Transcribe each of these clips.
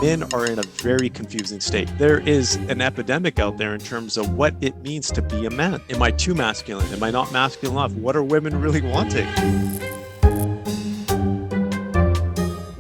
Men are in a very confusing state. There is an epidemic out there in terms of what it means to be a man. Am I too masculine? Am I not masculine enough? What are women really wanting?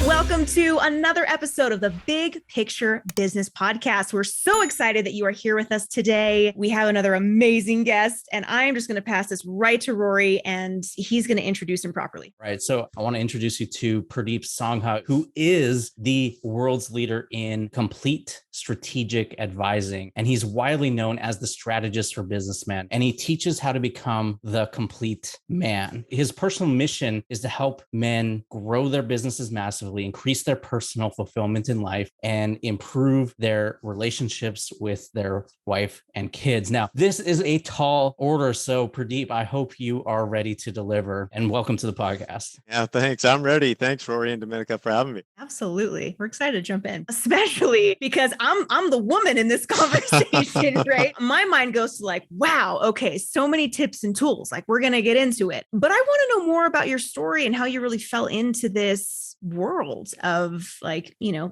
Welcome to another episode of the Big Picture Business Podcast. We're so excited that you are here with us today. We have another amazing guest, and I am just going to pass this right to Rory, and he's going to introduce him properly. Right. So I want to introduce you to Purdeep Sangha, who is the world's leader in complete strategic advising. And he's widely known as the strategist for businessmen. And he teaches how to become the complete man. His personal mission is to help men grow their businesses massively, increase their personal fulfillment in life, and improve their relationships with their wife and kids. Now, this is a tall order. So Pradeep, I hope you are ready to deliver, and welcome to the podcast. Yeah, thanks. I'm ready. Thanks, Rory and Dominica, for having me. Absolutely. We're excited to jump in, especially because I'm the woman in this conversation, right? My mind goes to like, wow, okay, so many tips and tools. Like, we're going to get into it. But I want to know more about your story and how you really fell into this world of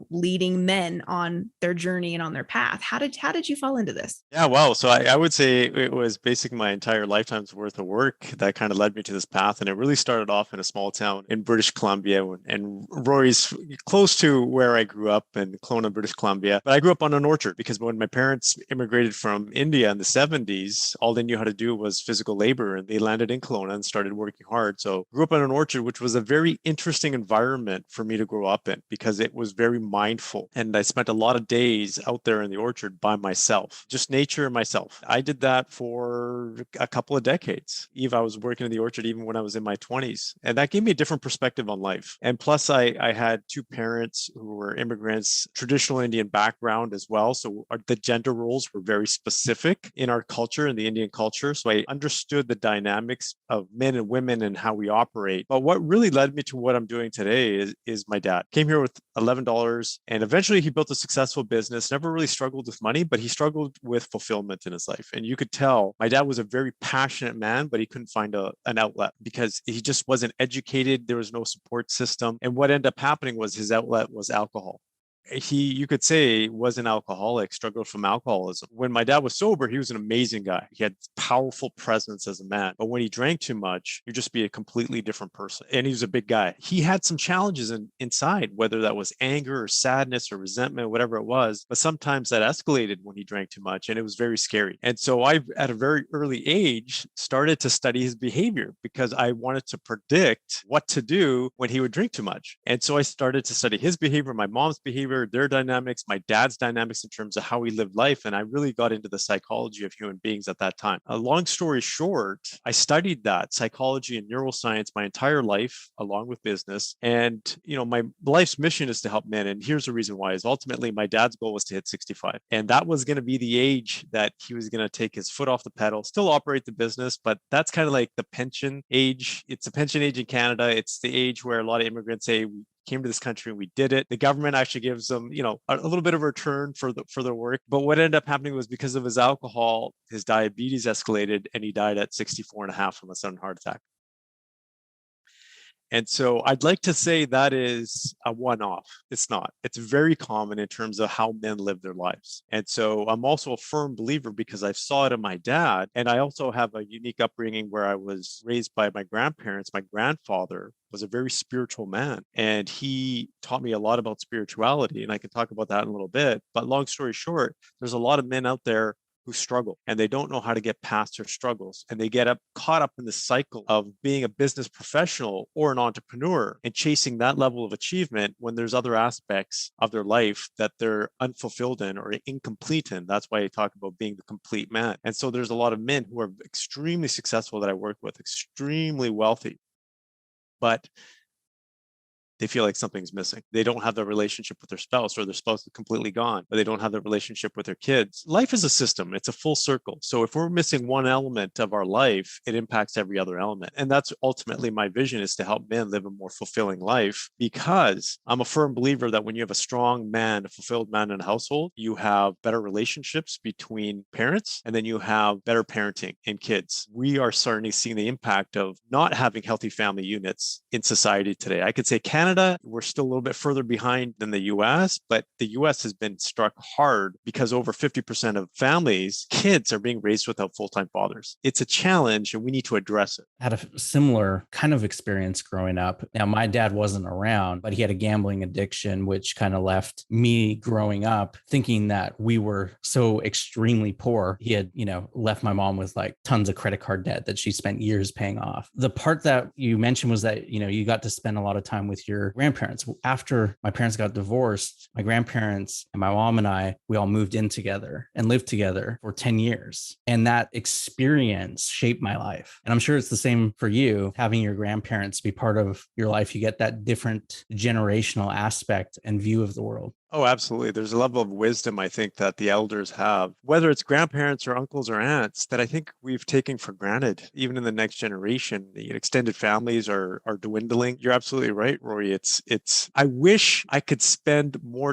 leading men on their journey and on their path. How did you fall into this? Yeah, wow. So I would say it was basically my entire lifetime's worth of work that kind of led me to this path. And it really started off in a small town in British Columbia. And Rory's close to where I grew up in Kelowna, British Columbia. But I grew up on an orchard because when my parents immigrated from India in the 70s, all they knew how to do was physical labor. And they landed in Kelowna and started working hard. So I grew up on an orchard, which was a very interesting environment for me to grow up in because it was very mindful. And I spent a lot of days out there in the orchard by myself, just nature and myself. I did that for a couple of decades. I was working in the orchard even when I was in my 20s. And that gave me a different perspective on life. And plus, I had two parents who were immigrants, traditional Indian background as well. So the gender roles were very specific in our culture, in the Indian culture. So I understood the dynamics of men and women and how we operate. But what really led me to what I'm doing today is my dad came here with $11 and eventually he built a successful business, never really struggled with money, but he struggled with fulfillment in his life. And you could tell my dad was a very passionate man, but he couldn't find an outlet because he just wasn't educated. There was no support system. And what ended up happening was his outlet was alcohol. You could say, was an alcoholic, struggled from alcoholism. When my dad was sober, he was an amazing guy. He had powerful presence as a man. But when he drank too much, you'd just be a completely different person. And he was a big guy. He had some challenges inside, whether that was anger or sadness or resentment, whatever it was. But sometimes that escalated when he drank too much. And it was very scary. And so I, at a very early age, started to study his behavior because I wanted to predict what to do when he would drink too much. And so I started to study his behavior, my mom's behavior, their dynamics, my dad's dynamics in terms of how he lived life. And I really got into the psychology of human beings at that time. A long story short, I studied that psychology and neuroscience my entire life, along with business. And, my life's mission is to help men. And here's the reason why is ultimately my dad's goal was to hit 65. And that was going to be the age that he was going to take his foot off the pedal, still operate the business. But that's kind of like the pension age. It's a pension age in Canada. It's the age where a lot of immigrants say, came to this country and we did it. The government actually gives them, a little bit of a return for their work. But what ended up happening was because of his alcohol, his diabetes escalated and he died at 64 and a half from a sudden heart attack. And so I'd like to say that is a one-off. It's not. It's very common in terms of how men live their lives. And so I'm also a firm believer because I saw it in my dad. And I also have a unique upbringing where I was raised by my grandparents. My grandfather was a very spiritual man. And he taught me a lot about spirituality. And I can talk about that in a little bit. But long story short, there's a lot of men out there who struggle and they don't know how to get past their struggles. And they get caught up in the cycle of being a business professional or an entrepreneur and chasing that level of achievement when there's other aspects of their life that they're unfulfilled in or incomplete in. That's why I talk about being the complete man. And so there's a lot of men who are extremely successful that I work with, extremely wealthy, but they feel like something's missing. They don't have the relationship with their spouse, or their spouse is completely gone, but they don't have the relationship with their kids. Life is a system. It's a full circle. So if we're missing one element of our life, it impacts every other element. And that's ultimately my vision, is to help men live a more fulfilling life, because I'm a firm believer that when you have a strong man, a fulfilled man in a household, you have better relationships between parents, and then you have better parenting in kids. We are starting to see the impact of not having healthy family units in society today. I could say Canada Canada, we're still a little bit further behind than the US, but the US has been struck hard because over 50% of families, kids are being raised without full-time fathers. It's a challenge and we need to address it. I had a similar kind of experience growing up. Now, my dad wasn't around, but he had a gambling addiction, which kind of left me growing up thinking that we were so extremely poor. He had, left my mom with like tons of credit card debt that she spent years paying off. The part that you mentioned was that, you got to spend a lot of time with your grandparents. After my parents got divorced, my grandparents and my mom and I, we all moved in together and lived together for 10 years. And that experience shaped my life. And I'm sure it's the same for you, having your grandparents be part of your life. You get that different generational aspect and view of the world. Oh, absolutely. There's a level of wisdom, I think, that the elders have, whether it's grandparents or uncles or aunts, that I think we've taken for granted, even in the next generation. The extended families are dwindling. You're absolutely right, Rory. I wish I could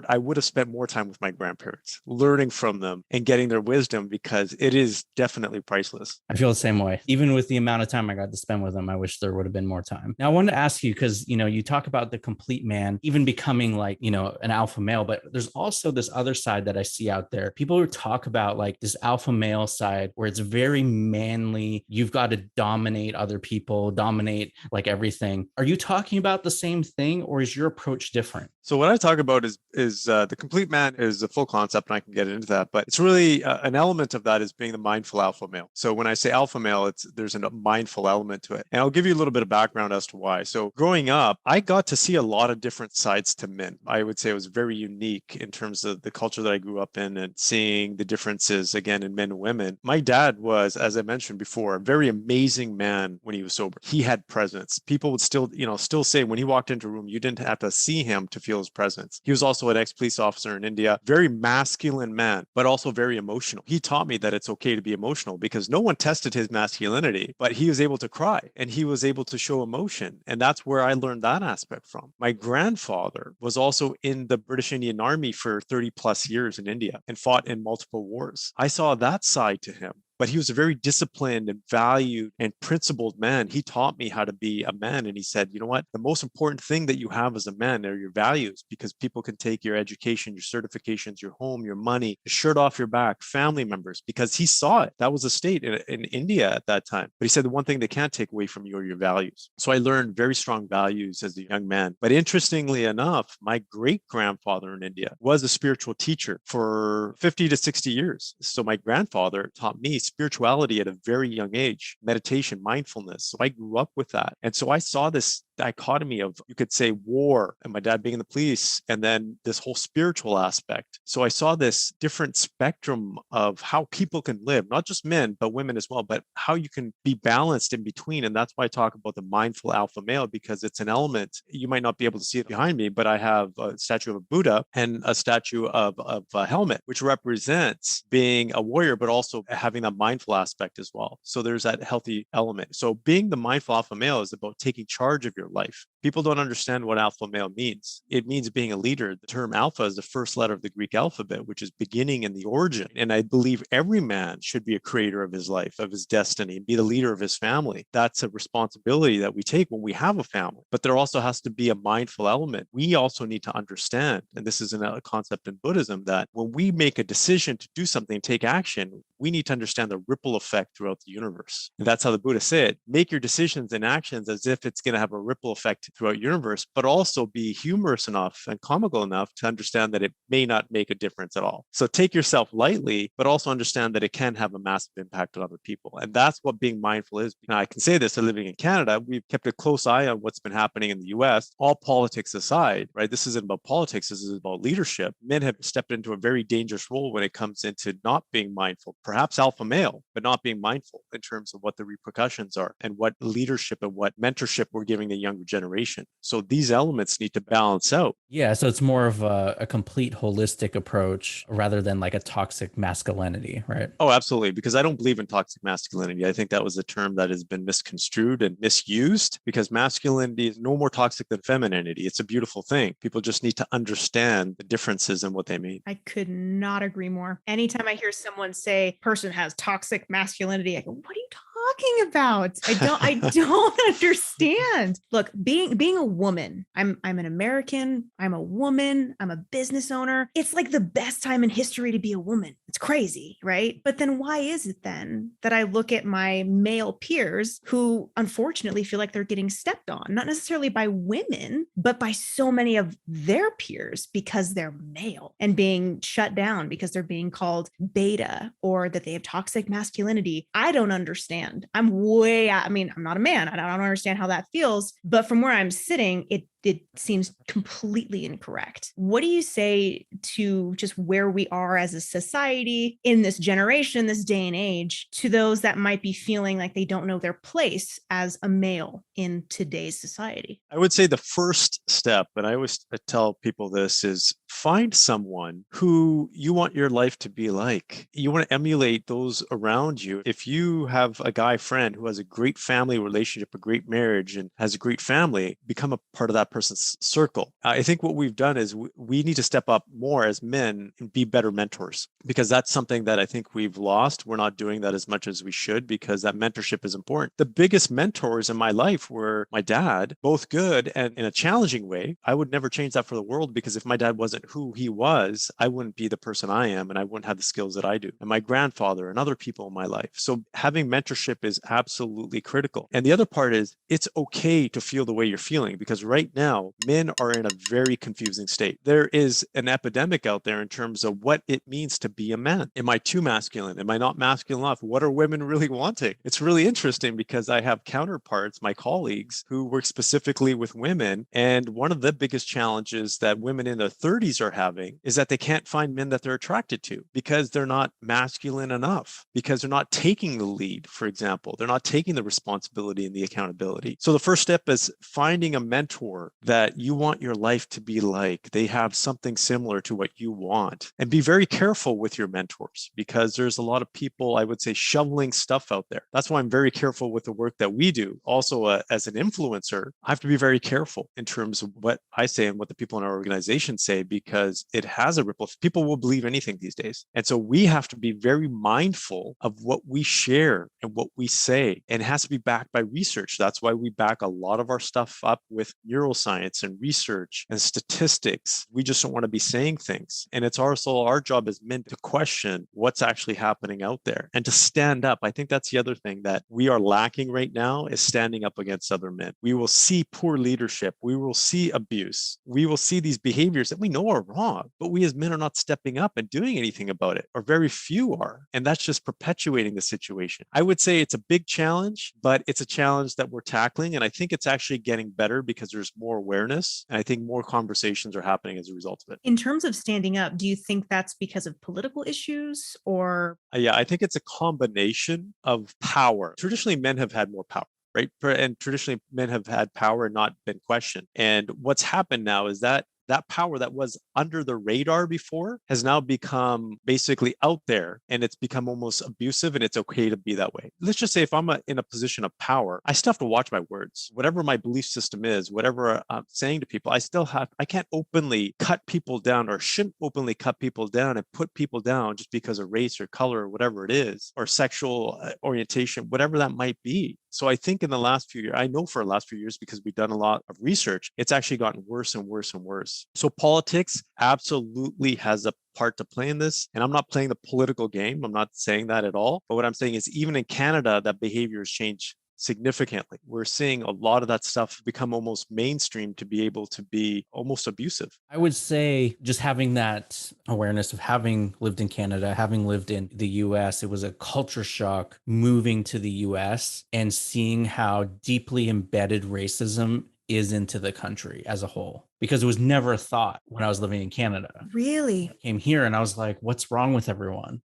I would have spent more time with my grandparents, learning from them and getting their wisdom, because it is definitely priceless. I feel the same way. Even with the amount of time I got to spend with them, I wish there would have been more time. Now, I wanted to ask you, because, you talk about the complete man, even becoming like, an alpha male, but there's also this other side that I see out there. People who talk about like this alpha male side where it's very manly. You've got to dominate other people, dominate like everything. Are you talking about the same thing, or is your approach different? So what I talk about is the complete man is a full concept, and I can get into that. But it's really an element of that is being the mindful alpha male. So when I say alpha male, there's a mindful element to it. And I'll give you a little bit of background as to why. So growing up, I got to see a lot of different sides to men. I would say it was very unique in terms of the culture that I grew up in and seeing the differences, again, in men and women. My dad was, as I mentioned before, a very amazing man when he was sober. He had presence. People would still say when he walked into a room, you didn't have to see him to feel his presence. He was also an ex-police officer in India, very masculine man, but also very emotional. He taught me that it's okay to be emotional because no one tested his masculinity, but he was able to cry and he was able to show emotion. And that's where I learned that aspect from. My grandfather was also in the British Indian Army for 30 plus years in India and fought in multiple wars. I saw that side to him. But he was a very disciplined and valued and principled man. He taught me how to be a man. And he said, you know what? The most important thing that you have as a man are your values, because people can take your education, your certifications, your home, your money, the shirt off your back, family members, because he saw it. That was a state in India at that time. But he said the one thing they can't take away from you are your values. So I learned very strong values as a young man. But interestingly enough, my great grandfather in India was a spiritual teacher for 50 to 60 years. So my grandfather taught me spirituality at a very young age, meditation, mindfulness. So I grew up with that. And so I saw this dichotomy of, you could say, war and my dad being in the police, and then this whole spiritual aspect. So I saw this different spectrum of how people can live, not just men, but women as well, but how you can be balanced in between. And that's why I talk about the mindful alpha male, because it's an element. You might not be able to see it behind me, but I have a statue of a Buddha and a statue of a helmet, which represents being a warrior, but also having that mindful aspect as well. So there's that healthy element. So being the mindful alpha male is about taking charge of your life. People don't understand what alpha male means. It means being a leader. The term alpha is the first letter of the Greek alphabet, which is beginning and the origin. And I believe every man should be a creator of his life, of his destiny, and be the leader of his family. That's a responsibility that we take when we have a family. But there also has to be a mindful element. We also need to understand, and this is a concept in Buddhism, that when we make a decision to do something, take action, we need to understand the ripple effect throughout the universe. And that's how the Buddha said, make your decisions and actions as if it's going to have a ripple effect throughout the universe, but also be humorous enough and comical enough to understand that it may not make a difference at all. So take yourself lightly, but also understand that it can have a massive impact on other people. And that's what being mindful is. Now, I can say this, living in Canada, we've kept a close eye on what's been happening in the US, all politics aside, right? This isn't about politics. This is about leadership. Men have stepped into a very dangerous role when it comes into not being mindful, perhaps alpha male, but not being mindful in terms of what the repercussions are and what leadership and what mentorship we're giving the younger generation. So these elements need to balance out. Yeah. So it's more of a complete holistic approach rather than like a toxic masculinity, right? Oh, absolutely. Because I don't believe in toxic masculinity. I think that was a term that has been misconstrued and misused, because masculinity is no more toxic than femininity. It's a beautiful thing. People just need to understand the differences and what they mean. I could not agree more. Anytime I hear someone say person has toxic masculinity, I go, what are you talking about? I don't understand. Look, being a woman, I'm an American, I'm a woman, I'm a business owner. It's like the best time in history to be a woman. It's crazy, right? But then why is it then that I look at my male peers who unfortunately feel like they're getting stepped on, not necessarily by women, but by so many of their peers because they're male, and being shut down because they're being called beta or that they have toxic masculinity? I don't understand. I'm not a man. I don't understand how that feels. But from where I'm sitting, it seems completely incorrect. What do you say to just where we are as a society in this generation, this day and age, to those that might be feeling like they don't know their place as a male in today's society? I would say the first step, and I always tell people this, is find someone who you want your life to be like. You want to emulate those around you. If you have a guy friend who has a great family relationship, a great marriage, and has a great family, become a part of that person's circle. I think what we've done is we need to step up more as men and be better mentors, because that's something that I think we've lost. We're not doing that as much as we should, because that mentorship is important. The biggest mentors in my life were my dad, both good and in a challenging way. I would never change that for the world, because if my dad wasn't who he was, I wouldn't be the person I am, and I wouldn't have the skills that I do. And my grandfather and other people in my life. So having mentorship is absolutely critical. And the other part is it's okay to feel the way you're feeling, because right now, men are in a very confusing state. There is an epidemic out there in terms of what it means to be a man. Am I too masculine? Am I not masculine enough? What are women really wanting? It's really interesting, because I have counterparts, my colleagues, who work specifically with women. And one of the biggest challenges that women in their 30s are having is that they can't find men that they're attracted to, because they're not masculine enough, because they're not taking the lead, for example. They're not taking the responsibility and the accountability. So the first step is finding a mentor that you want your life to be like. They have something similar to what you want. And be very careful with your mentors, because there's a lot of people, I would say, shoveling stuff out there. That's why I'm very careful with the work that we do. Also, as an influencer, I have to be very careful in terms of what I say and what the people in our organization say, because it has a ripple. People will believe anything these days. And so we have to be very mindful of what we share and what we say. And it has to be backed by research. That's why we back a lot of our stuff up with neuroscience and research and statistics. We just don't want to be saying things. And it's also our job as men to question what's actually happening out there and to stand up. I think that's the other thing that we are lacking right now, is standing up against other men. We will see poor leadership. We will see abuse. We will see these behaviors that we know are wrong, but we as men are not stepping up and doing anything about it, or very few are. And that's just perpetuating the situation. I would say it's a big challenge, but it's a challenge that we're tackling. And I think it's actually getting better, because there's more awareness. And I think more conversations are happening as a result of it. In terms of standing up, do you think that's because of political issues or? Yeah, I think it's a combination of power. Traditionally, men have had more power, right? And traditionally, men have had power and not been questioned. And what's happened now is that power that was under the radar before has now become basically out there, and it's become almost abusive, and it's okay to be that way. Let's just say if I'm in a position of power, I still have to watch my words. Whatever my belief system is, whatever I'm saying to people, I can't openly cut people down, or shouldn't openly cut people down and put people down just because of race or color or whatever it is, or sexual orientation, whatever that might be. So I think in the last few years, I know for the last few years, because we've done a lot of research, it's actually gotten worse and worse and worse. So politics absolutely has a part to play in this. And I'm not playing the political game. I'm not saying that at all. But what I'm saying is, even in Canada, that behavior has changed significantly. We're seeing a lot of that stuff become almost mainstream to be able to be almost abusive. I would say just having that awareness of having lived in Canada, having lived in the US, it was a culture shock moving to the US and seeing how deeply embedded racism is into the country as a whole, because it was never a thought when I was living in Canada. Really? I came here and I was like, what's wrong with everyone?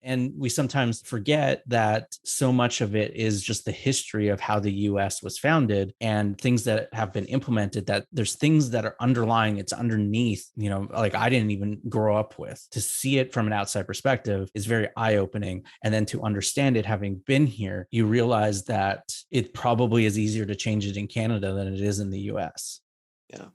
And we sometimes forget that so much of it is just the history of how the US was founded and things that have been implemented, that there's things that are underlying, it's underneath, like I didn't even grow up with. To see it from an outside perspective is very eye-opening. And then to understand it, having been here, you realize that it probably is easier to change it in Canada than it is in the US. Yeah.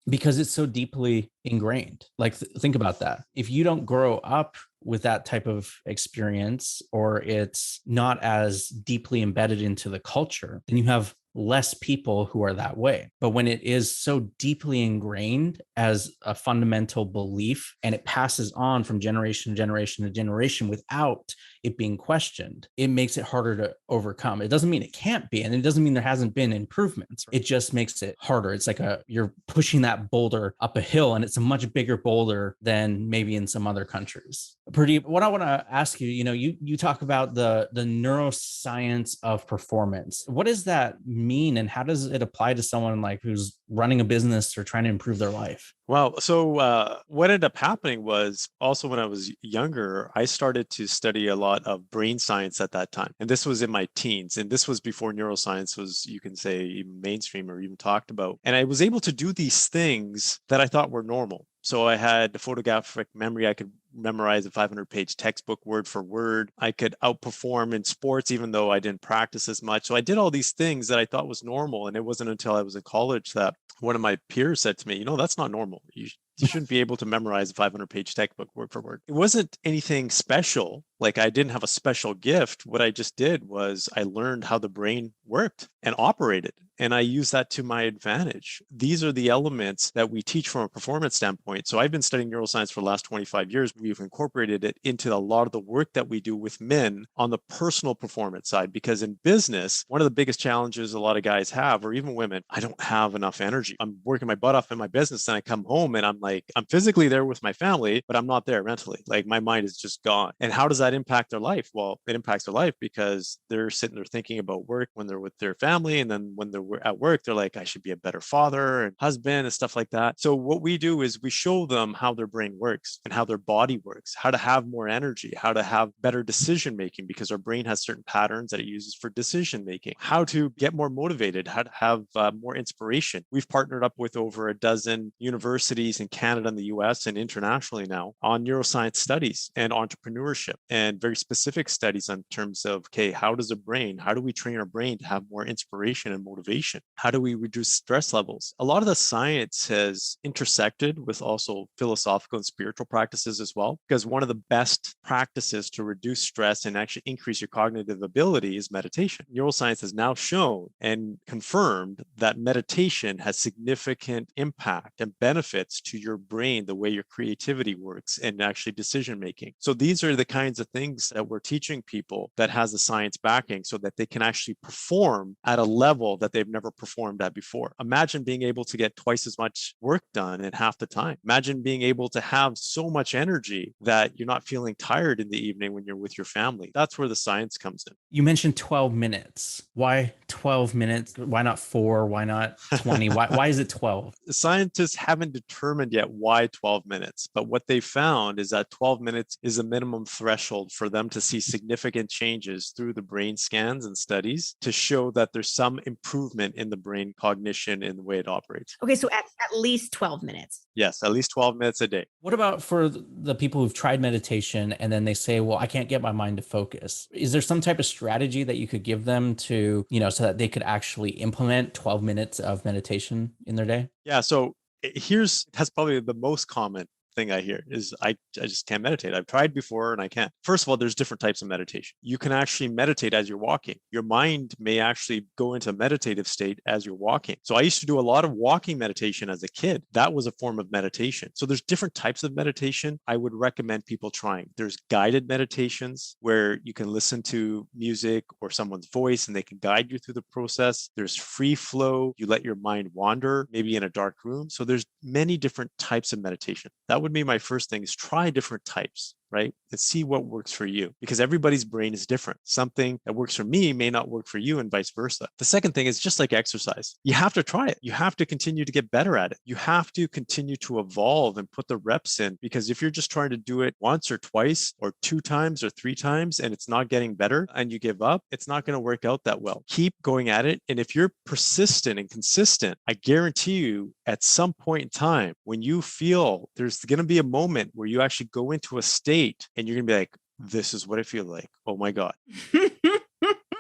Because it's so deeply ingrained. Like, think about that. If you don't grow up with that type of experience, or it's not as deeply embedded into the culture, then you have less people who are that way. But when it is so deeply ingrained as a fundamental belief, and it passes on from generation to generation to generation without it being questioned, it makes it harder to overcome. It doesn't mean it can't be, and it doesn't mean there hasn't been improvements. It just makes it harder. It's like you're pushing that boulder up a hill, and it's a much bigger boulder than maybe in some other countries. Pradeep, what I want to ask you, you talk about the neuroscience of performance. What does that mean, and how does it apply to someone like who's running a business or trying to improve their life? Well, so what ended up happening was also when I was younger, I started to study a lot of brain science at that time. And this was in my teens. And this was before neuroscience was, you can say, even mainstream or even talked about. And I was able to do these things that I thought were normal. So I had the photographic memory. I could memorize a 500-page textbook word for word. I could outperform in sports, even though I didn't practice as much. So I did all these things that I thought was normal. And it wasn't until I was in college that one of my peers said to me, that's not normal. You shouldn't be able to memorize a 500-page textbook word for word. It wasn't anything special. Like, I didn't have a special gift. What I just did was I learned how the brain worked and operated, and I used that to my advantage. These are the elements that we teach from a performance standpoint. So I've been studying neuroscience for the last 25 years. We've incorporated it into a lot of the work that we do with men on the personal performance side, because in business, one of the biggest challenges a lot of guys have, or even women, I don't have enough energy. I'm working my butt off in my business, and I come home and I'm physically there with my family, but I'm not there mentally. Like, my mind is just gone. And how does that impact their life? Well, it impacts their life because they're sitting there thinking about work when they're with their family. And then when they're at work, they're like, I should be a better father and husband and stuff like that. So what we do is we show them how their brain works and how their body works, how to have more energy, how to have better decision making, because our brain has certain patterns that it uses for decision making, how to get more motivated, how to have more inspiration. We've partnered up with over a dozen universities in Canada and the US and internationally now on neuroscience studies and entrepreneurship, and very specific studies on terms of, okay, how do we train our brain to have more inspiration and motivation? How do we reduce stress levels? A lot of the science has intersected with also philosophical and spiritual practices as well, because one of the best practices to reduce stress and actually increase your cognitive ability is meditation. Neuroscience has now shown and confirmed that meditation has significant impact and benefits to your brain, the way your creativity works and actually decision making. So these are the kinds of things that we're teaching people that has the science backing, so that they can actually perform at a level that they've never performed at before. Imagine being able to get twice as much work done in half the time. Imagine being able to have so much energy that you're not feeling tired in the evening when you're with your family. That's where the science comes in. You mentioned 12 minutes. Why 12 minutes? Why not 4? Why not 20? Why is it 12? Scientists haven't determined yet why 12 minutes, but what they found is that 12 minutes is a minimum threshold for them to see significant changes through the brain scans and studies to show that there's some improvement in the brain cognition in the way it operates. Okay, so at least 12 minutes. Yes, at least 12 minutes a day. What about for the people who've tried meditation and then they say, well, I can't get my mind to focus? Is there some type of strategy that you could give them to, so that they could actually implement 12 minutes of meditation in their day? Yeah, so that's probably the most common thing I hear is I just can't meditate. I've tried before and I can't. First of all, there's different types of meditation. You can actually meditate as you're walking. Your mind may actually go into a meditative state as you're walking. So I used to do a lot of walking meditation as a kid. That was a form of meditation. So there's different types of meditation I would recommend people trying. There's guided meditations where you can listen to music or someone's voice and they can guide you through the process. There's free flow. You let your mind wander, maybe in a dark room. So there's many different types of meditation. That would be my first thing, is try different types, right? And see what works for you, because everybody's brain is different. Something that works for me may not work for you and vice versa. The second thing is just like exercise. You have to try it. You have to continue to get better at it. You have to continue to evolve and put the reps in, because if you're just trying to do it once or twice or 2 times or 3 times and it's not getting better and you give up, it's not going to work out that well. Keep going at it. And if you're persistent and consistent, I guarantee you at some point in time, when you feel there's going to be a moment where you actually go into a state and you're going to be like, this is what I feel like. Oh my God.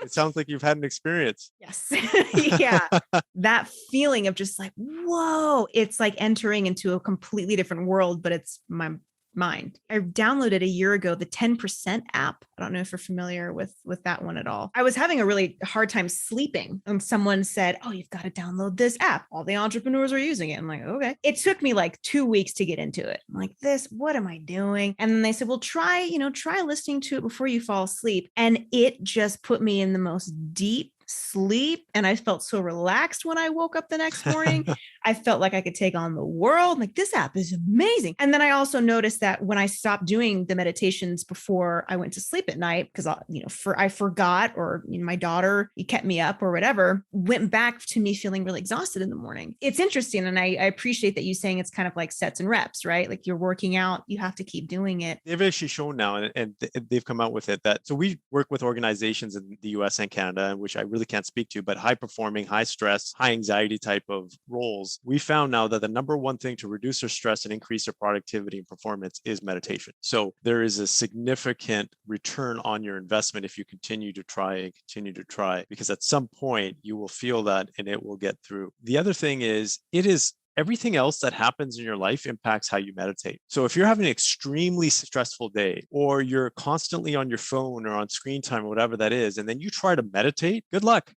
It sounds like you've had an experience. Yes. Yeah. That feeling of just like, whoa, it's like entering into a completely different world, but it's my mind. I downloaded a year ago the 10% app. I don't know if you're familiar with that one at all. I was having a really hard time sleeping and someone said, "Oh, you've got to download this app. All the entrepreneurs are using it." I'm like, "Okay." It took me like 2 weeks to get into it. I'm like, what am I doing? And then they said, "Well, try listening to it before you fall asleep." And it just put me in the most deep sleep. And I felt so relaxed when I woke up the next morning. I felt like I could take on the world. Like, this app is amazing. And then I also noticed that when I stopped doing the meditations before I went to sleep at night, because I forgot, or my daughter kept me up or whatever, went back to me feeling really exhausted in the morning. It's interesting. And I appreciate that you saying it's kind of like sets and reps, right? Like, you're working out, you have to keep doing it. They've actually shown now, and they've come out with it, that so we work with organizations in the US and Canada, which I really can't speak to, but high performing, high stress, high anxiety type of roles. We found now that the number one thing to reduce their stress and increase their productivity and performance is meditation. So there is a significant return on your investment if you continue to try, because at some point you will feel that and it will get through. The other thing is, everything else that happens in your life impacts how you meditate. So if you're having an extremely stressful day, or you're constantly on your phone or on screen time or whatever that is, and then you try to meditate, good luck.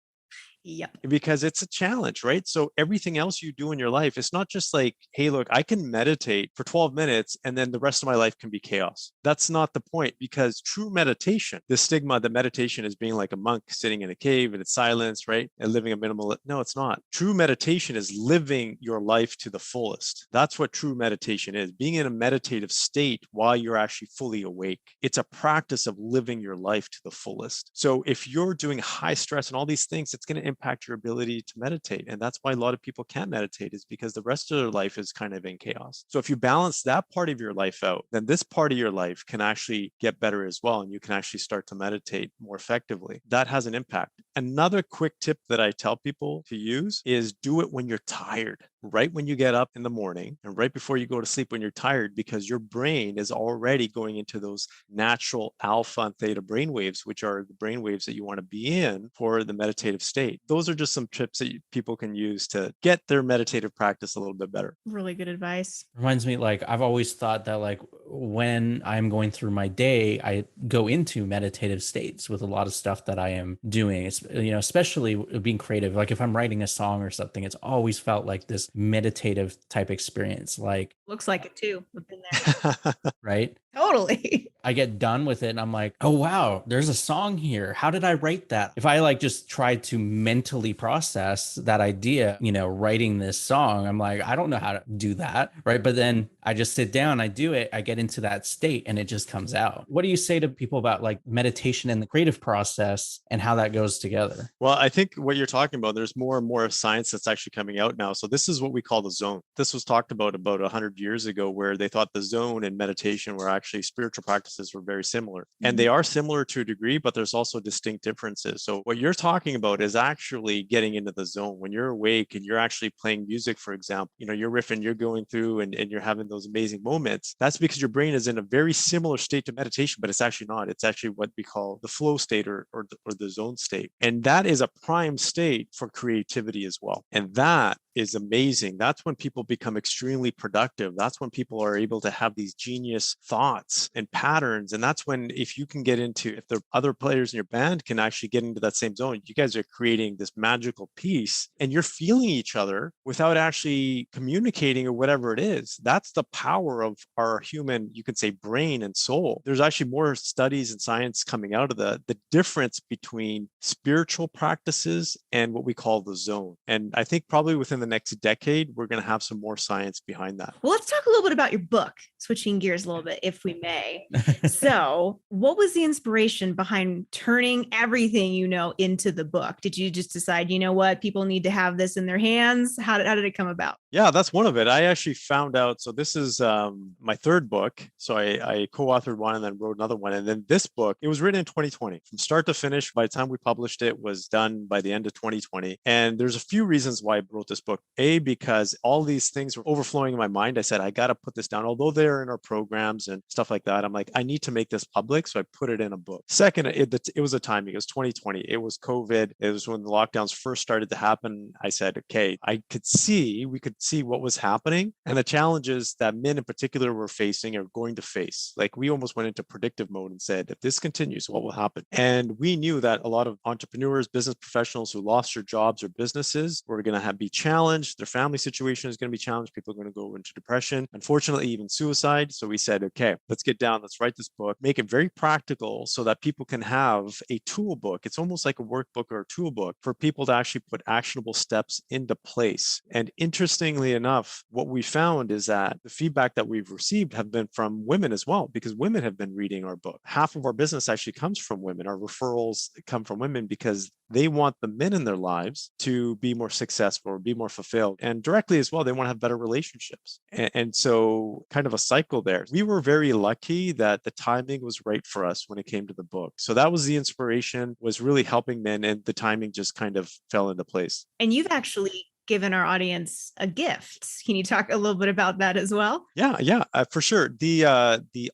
Yep. Because it's a challenge, right? So everything else you do in your life, it's not just like, hey, look, I can meditate for 12 minutes and then the rest of my life can be chaos. That's not the point, because true meditation, the stigma that meditation is being like a monk sitting in a cave and it's silence, right? And living a minimal. No, it's not. True meditation is living your life to the fullest. That's what true meditation is, being in a meditative state while you're actually fully awake. It's a practice of living your life to the fullest. So if you're doing high stress and all these things, it's going to impact your ability to meditate. And that's why a lot of people can't meditate, is because the rest of their life is kind of in chaos. So if you balance that part of your life out, then this part of your life can actually get better as well. And you can actually start to meditate more effectively. That has an impact. Another quick tip that I tell people to use is do it when you're tired, right when you get up in the morning and right before you go to sleep when you're tired, because your brain is already going into those natural alpha and theta brain waves, which are the brain waves that you want to be in for the meditative state. Those are just some tips that people can use to get their meditative practice a little bit better. Really good advice. Reminds me, like, I've always thought that, like, when I'm going through my day, I go into meditative states with a lot of stuff that I am doing. It's, especially being creative. Like if I'm writing a song or something, it's always felt like this meditative type experience. Like, looks like it too. I've been there. Right? Totally. I get done with it and I'm like, oh, wow, there's a song here. How did I write that? If I like just tried to mentally process that idea, writing this song, I'm like, I don't know how to do that. Right. But then I just sit down, I do it, I get into that state and it just comes out. What do you say to people about like meditation and the creative process and how that goes together? Well, I think what you're talking about, there's more and more science that's actually coming out now. So this is what we call the zone. This was talked about 100 years ago, where they thought the zone and meditation were actually spiritual practices were very similar. And they are similar to a degree, but there's also distinct differences. So what you're talking about is actually getting into the zone. When you're awake and you're actually playing music, for example, you're riffing, you're going through and you're having those amazing moments. That's because your brain is in a very similar state to meditation, but it's actually not. It's actually what we call the flow state or the zone state. And that is a prime state for creativity as well. And that is amazing. That's when people become extremely productive. That's when people are able to have these genius thoughts and patterns. And that's when, if you can get into, if the other players in your band can actually get into that same zone, you guys are creating this magical piece and you're feeling each other without actually communicating or whatever it is. That's the power of our human, you could say, brain and soul. There's actually more studies and science coming out of the difference between spiritual practices and what we call the zone. And I think probably within the next decade, we're going to have some more science behind that. Well, let's talk a little bit about your book, switching gears a little bit, if we may. So what was the inspiration behind turning everything into the book? Did you just decide, what, people need to have this in their hands? How did it come about? Yeah, that's one of it. I actually found out. So this is my third book. So I co-authored one and then wrote another one. And then this book, it was written in 2020 from start to finish. By the time we published it, was done by the end of 2020. And there's a few reasons why I wrote this book. A, because all these things were overflowing in my mind. I said, I got to put this down. Although they're in our programs and stuff like that, I'm like, I need to make this public. So I put it in a book. Second, it was a timing. It was 2020. It was COVID. It was when the lockdowns first started to happen. I said, okay, we could see what was happening and the challenges that men in particular were facing or going to face. Like we almost went into predictive mode and said, if this continues, what will happen? And we knew that a lot of entrepreneurs, business professionals who lost their jobs or businesses were going to be challenged. Their family situation is going to be challenged. People are going to go into depression, unfortunately, even suicide. So we said, okay, let's get down. Let's write this book, make it very practical so that people can have a tool book. It's almost like a workbook or a tool book for people to actually put actionable steps into place. And interestingly enough, what we found is that the feedback that we've received have been from women as well, because women have been reading our book. Half of our business actually comes from women. Our referrals come from women because they want the men in their lives to be more successful or be more fulfilled. And directly as well, they want to have better relationships. And so kind of a cycle there. We were very lucky that the timing was right for us when it came to the book. So that was the inspiration, was really helping men, and the timing just kind of fell into place. And you've actually given our audience a gift. Can you talk a little bit about that as well? Yeah, for sure. The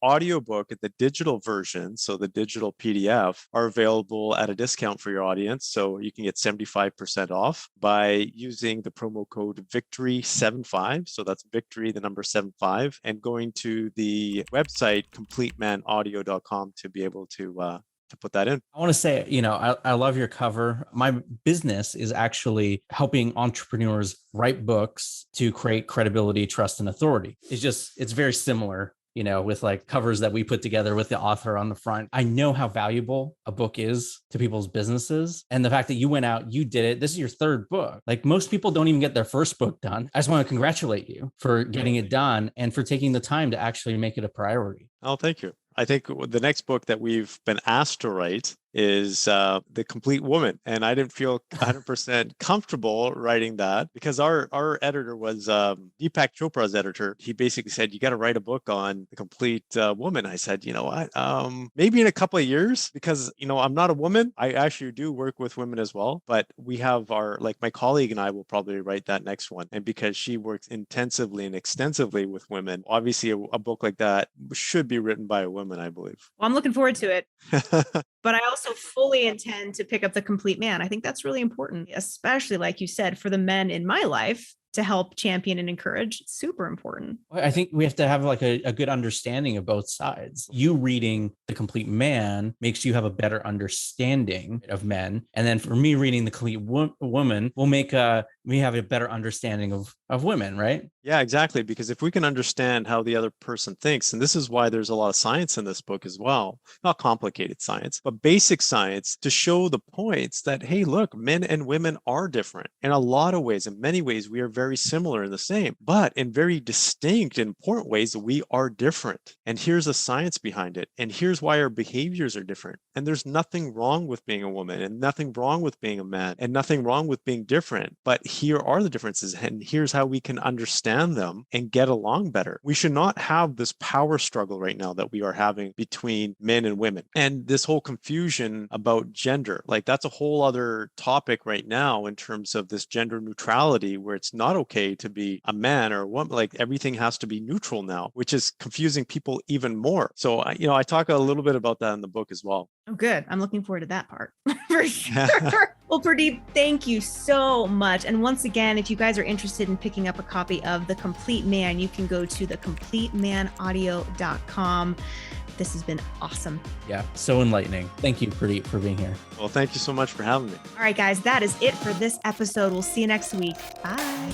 audiobook and the digital version, so the digital PDF, are available at a discount for your audience. So you can get 75% off by using the promo code Victory75. So that's Victory, the number 75, and going to the website completemanaudio.com to be able to put that in. I want to say, I love your cover. My business is actually helping entrepreneurs write books to create credibility, trust, and authority. It's very similar, with like covers that we put together with the author on the front. I know how valuable a book is to people's businesses. And the fact that you went out, you did it. This is your third book. Like most people don't even get their first book done. I just want to congratulate you for getting it done and for taking the time to actually make it a priority. Oh, thank you. I think the next book that we've been asked to write is The Complete Woman. And I didn't feel 100% comfortable writing that because our editor was Deepak Chopra's editor. He basically said, you got to write a book on the complete woman. I said, you know what, maybe in a couple of years, because, I'm not a woman. I actually do work with women as well, but we have my colleague and I will probably write that next one. And because she works intensively and extensively with women, obviously a book like that should be written by a woman, I believe. Well, I'm looking forward to it. But I also fully intend to pick up The Complete Man. I think that's really important, especially like you said, for the men in my life to help champion and encourage. It's super important. I think we have to have like a good understanding of both sides. You reading The Complete Man makes you have a better understanding of men. And then for me reading The Complete Woman will make we have a better understanding of women, right? Yeah, exactly. Because if we can understand how the other person thinks, and this is why there's a lot of science in this book as well, not complicated science, but basic science to show the points that, hey, look, men and women are different in a lot of ways. In many ways, we are very similar and the same, but in very distinct and important ways, we are different. And here's the science behind it. And here's why our behaviors are different. And there's nothing wrong with being a woman and nothing wrong with being a man and nothing wrong with being different. But here are the differences. And here's how we can understand them and get along better. We should not have this power struggle right now that we are having between men and women. And this whole confusion about gender, like that's a whole other topic right now in terms of this gender neutrality, where it's not okay to be a man or a woman. Like everything has to be neutral now, which is confusing people even more. So, I talk a little bit about that in the book as well. Oh, good. I'm looking forward to that part for sure. Well, Purdeep, thank you so much. And once again, if you guys are interested in picking up a copy of The Complete Man, you can go to thecompletemanaudio.com. This has been awesome. Yeah, so enlightening. Thank you, Pradeep, for being here. Well, thank you so much for having me. All right, guys, that is it for this episode. We'll see you next week. Bye.